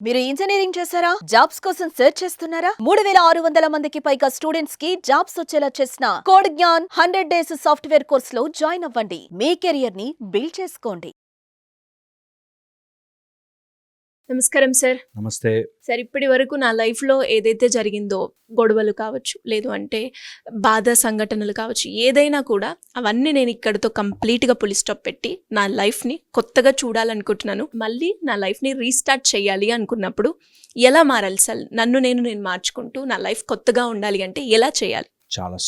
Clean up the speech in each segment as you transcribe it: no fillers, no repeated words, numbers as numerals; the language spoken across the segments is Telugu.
మీరు ఇంజనీరింగ్ చేశారా? జాబ్స్ కోసం సెర్చ్ చేస్తున్నారా? 3600 మందికి పైగా స్టూడెంట్స్ కి జాబ్స్ వచ్చేలా చేసిన code Gyan 100 days software course లో జాయిన్ అవ్వండి. మీ కెరియర్ ని బిల్డ్ చేసుకోండి. నమస్కారం సార్. నమస్తే. సార్, ఇప్పటి వరకు నా లైఫ్లో ఏదైతే జరిగిందో, గొడవలు కావచ్చు, లేదు అంటే బాధ సంఘటనలు కావచ్చు, ఏదైనా కూడా అవన్నీ నేను ఇక్కడితో కంప్లీట్గా పులి స్టాప్ పెట్టి నా లైఫ్ని కొత్తగా చూడాలనుకుంటున్నాను. మళ్ళీ నా లైఫ్ని రీస్టార్ట్ చేయాలి అనుకున్నప్పుడు ఎలా మారాలి సార్? నేను మార్చుకుంటూ నా లైఫ్ కొత్తగా ఉండాలి అంటే ఎలా చేయాలి? చాలా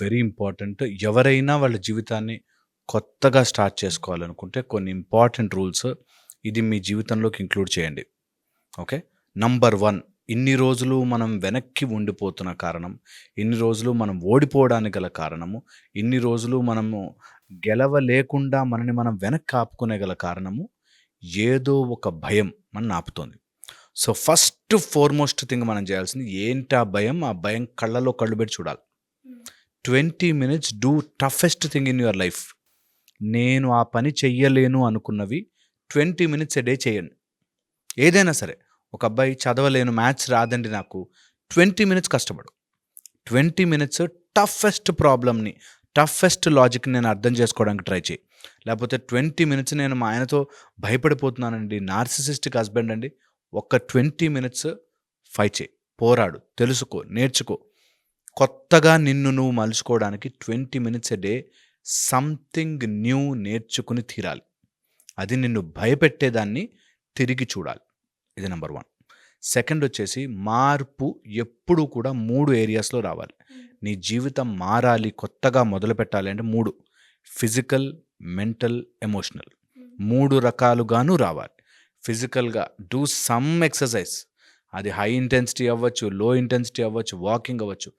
వెరీ ఇంపార్టెంట్. ఎవరైనా వాళ్ళ జీవితాన్ని కొత్తగా స్టార్ట్ చేసుకోవాలనుకుంటే కొన్ని ఇంపార్టెంట్ రూల్స్ ఇది మీ జీవితంలోకి ఇంక్లూడ్ చేయండి. ఓకే. నంబర్ 1, ఇన్ని రోజులు మనం వెనక్కి ఉండిపోతున్న కారణం, ఇన్ని రోజులు మనం ఓడిపోవడానికి గల కారణము, ఇన్ని రోజులు మనము గెలవలేకుండా మనని మనం వెనక్కి ఆపుకునే గల కారణము ఏదో ఒక భయం మన ఆపుతోంది. సో ఫస్ట్ ఫార్మోస్ట్ థింగ్ మనం చేయాల్సింది ఏంటి? ఆ భయం కళ్ళలో కళ్ళు పెట్టి చూడాలి. 20 minutes do toughest thing in your life. నేను ఆ పని చెయ్యలేను అనుకున్నవి 20 minutes ఏ డే చేయండి. ఏదైనా సరే, ఒక అబ్బాయి చదవలేను, మ్యాథ్స్ రాదండి నాకు, 20 minutes కష్టపడు. 20 minutes టఫెస్ట్ ప్రాబ్లమ్ని, టఫెస్ట్ లాజిక్ని నేను అర్థం చేసుకోవడానికి ట్రై చేయి. లేకపోతే 20 minutes నేను మా ఆయనతో భయపడిపోతున్నానండి, నార్సిసిస్టిక్ హస్బెండ్ అండి, ఒక్క 20 minutes ఫైట్ చేయి, పోరాడు, తెలుసుకో, నేర్చుకో. కొత్తగా నిన్ను నువ్వు మలుచుకోవడానికి 20 minutes ఏ డే సంథింగ్ న్యూ నేర్చుకుని తీరాలి. అది నిన్ను భయపెట్టేదాన్ని తిరిగి చూడాలి. ఇది నెంబర్ 1. సెకండ్ వచ్చేసి, మార్పు ఎప్పుడూ కూడా 3 ఏరియాస్లో రావాలి. నీ జీవితం మారాలి, కొత్తగా మొదలు పెట్టాలి అంటే 3: ఫిజికల్, మెంటల్, ఎమోషనల్. 3 రకాలుగాను రావాలి. ఫిజికల్గా డూ సమ్ ఎక్సర్సైజ్. అది హై ఇంటెన్సిటీ అవ్వచ్చు, లో ఇంటెన్సిటీ అవ్వచ్చు, వాకింగ్ అవ్వచ్చు.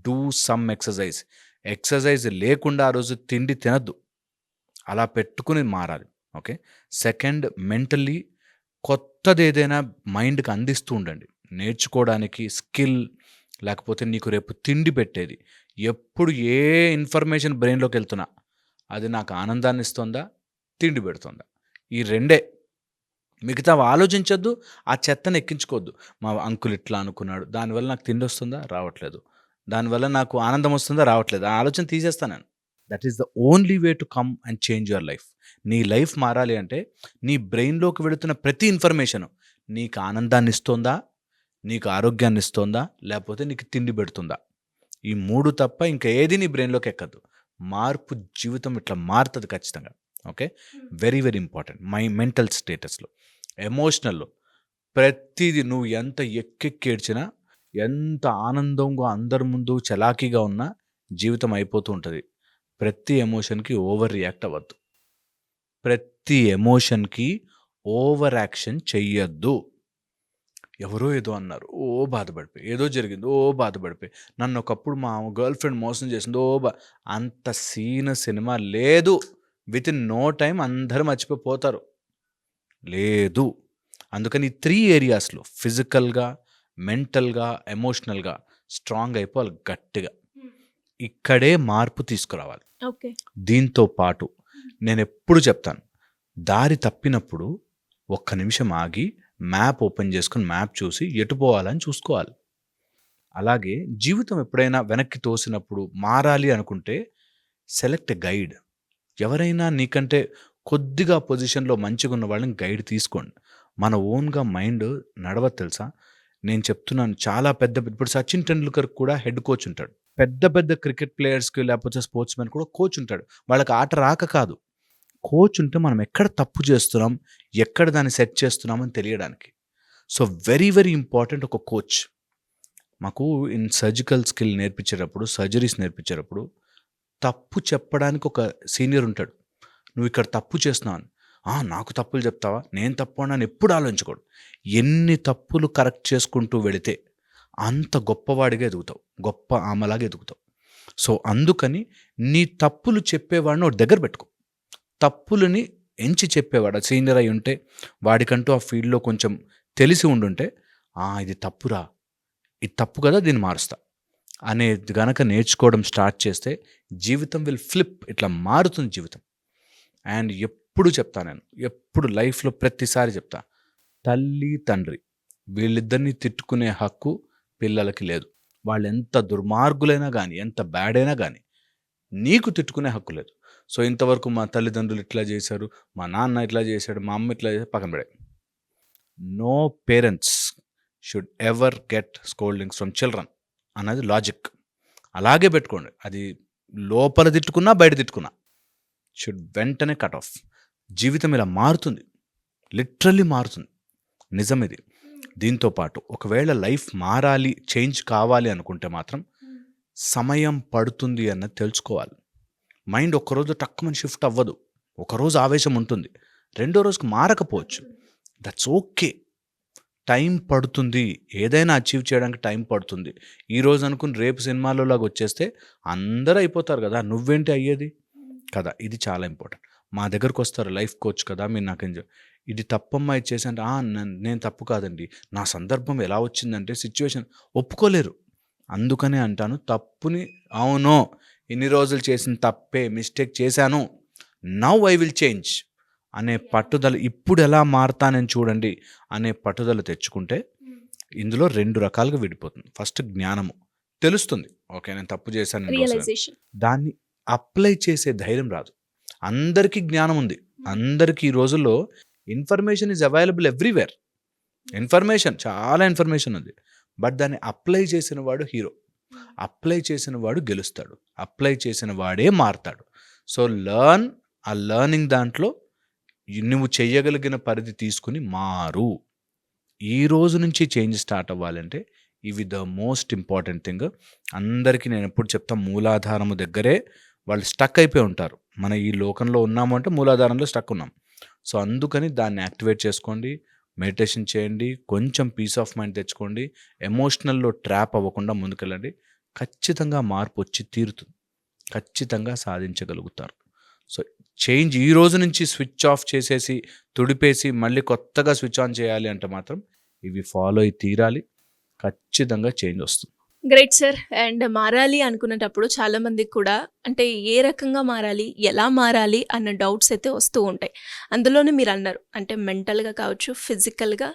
Do some exercise. ఎక్సర్సైజ్ లేకుండా ఆ రోజు తిండి తినద్దు, అలా పెట్టుకుని మారాలి. ఓకే. సెకండ్, మెంటల్లీ కొత్తది ఏదైనా మైండ్కి అందిస్తూ ఉండండి. నేర్చుకోవడానికి స్కిల్, లేకపోతే నీకు రేపు తిండి పెట్టేది. ఎప్పుడు ఏ ఇన్ఫర్మేషన్ బ్రెయిన్లోకి వెళ్తున్నా అది నాకు ఆనందాన్ని ఇస్తుందా, తిండి పెడుతుందా? ఈ రెండే. మిగతా ఆలోచించొద్దు, ఆ చెత్తను ఎక్కించుకోవద్దు. మా అంకుల్ ఇట్లా అనుకున్నాడు, దానివల్ల నాకు తిండి వస్తుందా? రావట్లేదు. దానివల్ల నాకు ఆనందం వస్తుందా? రావట్లేదు. ఆ ఆలోచన తీసేస్తాను నేను. That is the only way to come and change your life. నీ లైఫ్ మారాలి అంటే నీ బ్రెయిన్లోకి వెళుతున్న ప్రతి ఇన్ఫర్మేషను నీకు ఆనందాన్ని ఇస్తుందా, నీకు ఆరోగ్యాన్ని ఇస్తుందా, లేకపోతే నీకు తిండి పెడుతుందా? ఈ 3 తప్ప ఇంకా ఏది నీ బ్రెయిన్లోకి ఎక్కద్దు. మార్పు జీవితం ఇట్లా మారుతుంది ఖచ్చితంగా. Okay. Very very important. Mental స్టేటస్లో. ఎమోషనల్లో ప్రతిదీ నువ్వు ఎంత ఎక్కెక్కేడ్చినా, ఎంత ఆనందంగా అందరి ముందు చలాకీగా ఉన్నా జీవితం అయిపోతూ ఉంటుంది. ప్రతి ఎమోషన్కి ఓవర్ రియాక్ట్ అవ్వద్దు. ప్రతి ఎమోషన్కి ఓవర్ యాక్షన్ చెయ్యొద్దు. ఎవరో ఏదో అన్నారు, ఓ బాధపడిపోయి, ఏదో జరిగింది, ఓ బాధపడిపోయి, నన్ను ఒకప్పుడు మా గర్ల్ ఫ్రెండ్ మోసం చేసింది, అంత సినిమా లేదు. విత్ ఇన్ నో టైం అందరూ మర్చిపోతారు. లేదు. అందుకని 3 ఏరియాస్లో ఫిజికల్గా, మెంటల్గా, ఎమోషనల్గా స్ట్రాంగ్ అయిపోవాలి గట్టిగా. ఇక్కడే మార్పు తీసుకురావాలి. ఓకే. దీంతో పాటు నేను ఎప్పుడు చెప్తాను, దారి తప్పినప్పుడు ఒక్క నిమిషం ఆగి మ్యాప్ ఓపెన్ చేసుకుని మ్యాప్ చూసి ఎటు పోవాలని చూసుకోవాలి. అలాగే జీవితం ఎప్పుడైనా వెనక్కి తోసినప్పుడు మారాలి అనుకుంటే సెలెక్ట్ ఎ గైడ్. ఎవరైనా నీకంటే కొద్దిగా పొజిషన్లో మంచిగా ఉన్న వాళ్ళని గైడ్ తీసుకోండి. మన ఓన్గా మైండ్ నడవదు తెలుసా. నేను చెప్తున్నాను, చాలా ఇప్పుడు సచిన్ టెండూల్కర్ కూడా హెడ్ కోచ్ ఉంటాడు. పెద్ద క్రికెట్ ప్లేయర్స్కి లేకపోతే స్పోర్ట్స్ మెన్ కూడా కోచ్ ఉంటాడు. వాళ్ళకి ఆట రాక కాదు, కోచ్ ఉంటే మనం ఎక్కడ తప్పు చేస్తున్నాం, ఎక్కడ దాన్ని సెట్ చేస్తున్నామని తెలియడానికి. సో వెరీ వెరీ ఇంపార్టెంట్ ఒక కోచ్. మాకు ఇన్ సర్జికల్ స్కిల్ నేర్పించేటప్పుడు, సర్జరీస్ నేర్పించేటప్పుడు తప్పు చెప్పడానికి ఒక సీనియర్ ఉంటాడు. నువ్వు ఇక్కడ తప్పు చేస్తున్నావు అని, నాకు తప్పులు చెప్తావా, నేను తప్పు అని ఎప్పుడు ఆలోచించకూడదు. ఎన్ని తప్పులు కరెక్ట్ చేసుకుంటూ వెళితే అంత గొప్పవాడిగా ఎదుగుతావు, గొప్ప ఆమెలాగా ఎదుగుతావు. సో అందుకని నీ తప్పులు చెప్పేవాడిని ఒక దగ్గర పెట్టుకో. తప్పులని ఎంచి చెప్పేవాడు సీనియర్ అయి ఉంటే, వాడికంటూ ఆ ఫీల్డ్లో కొంచెం తెలిసి ఉండుంటే, ఇది తప్పురా, ఇది తప్పు కదా, దీన్ని మారుస్తా అనేది గనక నేర్చుకోవడం స్టార్ట్ చేస్తే జీవితం విల్ ఫ్లిప్, ఇట్లా మారుతుంది జీవితం. అండ్ ఎప్పుడు చెప్తా, నేను ఎప్పుడు లైఫ్లో ప్రతిసారి చెప్తా, తల్లి తండ్రి వీళ్ళిద్దరిని తిట్టుకునే హక్కు పిల్లలకి లేదు. వాళ్ళు ఎంత దుర్మార్గులైనా కానీ, ఎంత బ్యాడ్ అయినా కానీ నీకు తిట్టుకునే హక్కు లేదు. సో ఇంతవరకు మా తల్లిదండ్రులు ఇట్లా చేశారు, మా నాన్న ఇట్లా చేశాడు, మా అమ్మ ఇట్లా చేశాడు, పక్కన పడే. No parents should ever get scoldings from children అన్నది లాజిక్. అలాగే పెట్టుకోండి. అది లోపల తిట్టుకున్నా బయట తిట్టుకున్నా షుడ్ వెంటనే కట్ ఆఫ్. జీవితం ఇలా మారుతుంది, లిటరల్లీ మారుతుంది, నిజం ఇది. దీంతోపాటు ఒకవేళ లైఫ్ మారాలి, చేంజ్ కావాలి అనుకుంటే మాత్రం సమయం పడుతుంది అన్నది తెలుసుకోవాలి. మైండ్ ఒక్కరోజు టక్కుమని షిఫ్ట్ అవ్వదు. ఒకరోజు ఆవేశం ఉంటుంది, రెండో రోజుకి మారకపోవచ్చు. That's okay. టైం పడుతుంది, ఏదైనా అచీవ్ చేయడానికి టైం పడుతుంది. ఈరోజు అనుకుని రేపు సినిమాలో లాగా వచ్చేస్తే అందరూ అయిపోతారు కదా, నువ్వేంటి అయ్యేది కదా. ఇది చాలా ఇంపార్టెంట్. మా దగ్గరకు వస్తారు లైఫ్ కోచ్ కదా, మీరు నాకేం ఇది తప్పమ్మా ఇది చేశాను. నేను తప్పు కాదండి, నా సందర్భం ఎలా వచ్చిందంటే సిచ్యువేషన్ ఒప్పుకోలేరు. అందుకనే అంటాను, తప్పుని అవునో ఇన్ని రోజులు చేసిన తప్పే, మిస్టేక్ చేశాను, నౌ ఐ విల్ చేంజ్ అనే పట్టుదల, ఇప్పుడు ఎలా మారతానని చూడండి అనే పట్టుదల తెచ్చుకుంటే ఇందులో 2 రకాలుగా విడిపోతుంది. ఫస్ట్ జ్ఞానము తెలుస్తుంది, ఓకే నేను తప్పు చేశాను, రియలైజేషన్. దాన్ని అప్లై చేసే ధైర్యం రాదు. అందరికీ జ్ఞానం ఉంది, అందరికీ ఈ రోజుల్లో information is available everywhere. Information, చాలా ఇన్ఫర్మేషన్ ఉంది. బట్ దాన్ని అప్లై చేసిన వాడు హీరో, అప్లై చేసిన వాడు గెలుస్తాడు, అప్లై చేసిన వాడే మారతాడు. సో లర్న్, ఆ లర్నింగ్ దాంట్లో నువ్వు చెయ్యగలిగిన పరిధి తీసుకుని మారు. ఈ రోజు నుంచి చేంజ్ స్టార్ట్ అవ్వాలంటే ఇవి ద మోస్ట్ ఇంపార్టెంట్ థింగ్. అందరికీ నేను ఎప్పుడు చెప్తా, మూలాధారము దగ్గరే వాళ్ళు స్టక్ అయిపోయి ఉంటారు. మన ఈ లోకంలో ఉన్నాము అంటే మూలాధారంలో స్టక్ ఉన్నాం. సో అందుకని దాన్ని యాక్టివేట్ చేసుకోండి, మెడిటేషన్ చేయండి, కొంచెం పీస్ ఆఫ్ మైండ్ తెచ్చుకోండి, ఎమోషనల్లో ట్రాప్ అవ్వకుండా ముందుకెళ్ళండి. ఖచ్చితంగా మార్పు వచ్చి తీరుతుంది, ఖచ్చితంగా సాధించగలుగుతారు. సో చేంజ్ ఈ రోజు నుంచి స్విచ్ ఆఫ్ చేసేసి తుడిపేసి మళ్ళీ కొత్తగా స్విచ్ ఆన్ చేయాలి అంటే మాత్రం ఇవి ఫాలో అయి తీరాలి, ఖచ్చితంగా చేంజ్ వస్తుంది. Great sir. అండ్ మారాలి అనుకునేటప్పుడు చాలా మందికి కూడా అంటే ఏ రకంగా మారాలి, ఎలా మారాలి అన్న డౌట్స్ అయితే వస్తూ ఉంటాయి. అందులోనే మీరు అన్నారు అంటే మెంటల్గా కావచ్చు, ఫిజికల్గా,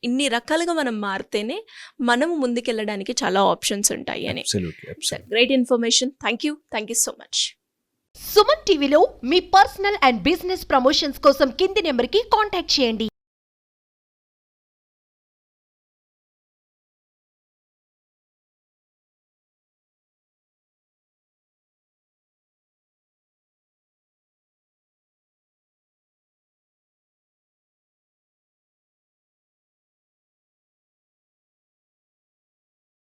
ఇన్ని రకాలుగా మనం మారితేనే మనం ముందుకెళ్ళడానికి చాలా ఆప్షన్స్ ఉంటాయి అని. Great information. Thank you so much. Suman టీవీలో మీ పర్సనల్ అండ్ బిజినెస్ ప్రమోషన్స్ కోసం కింది నెంబర్కి కాంటాక్ట్ చేయండి.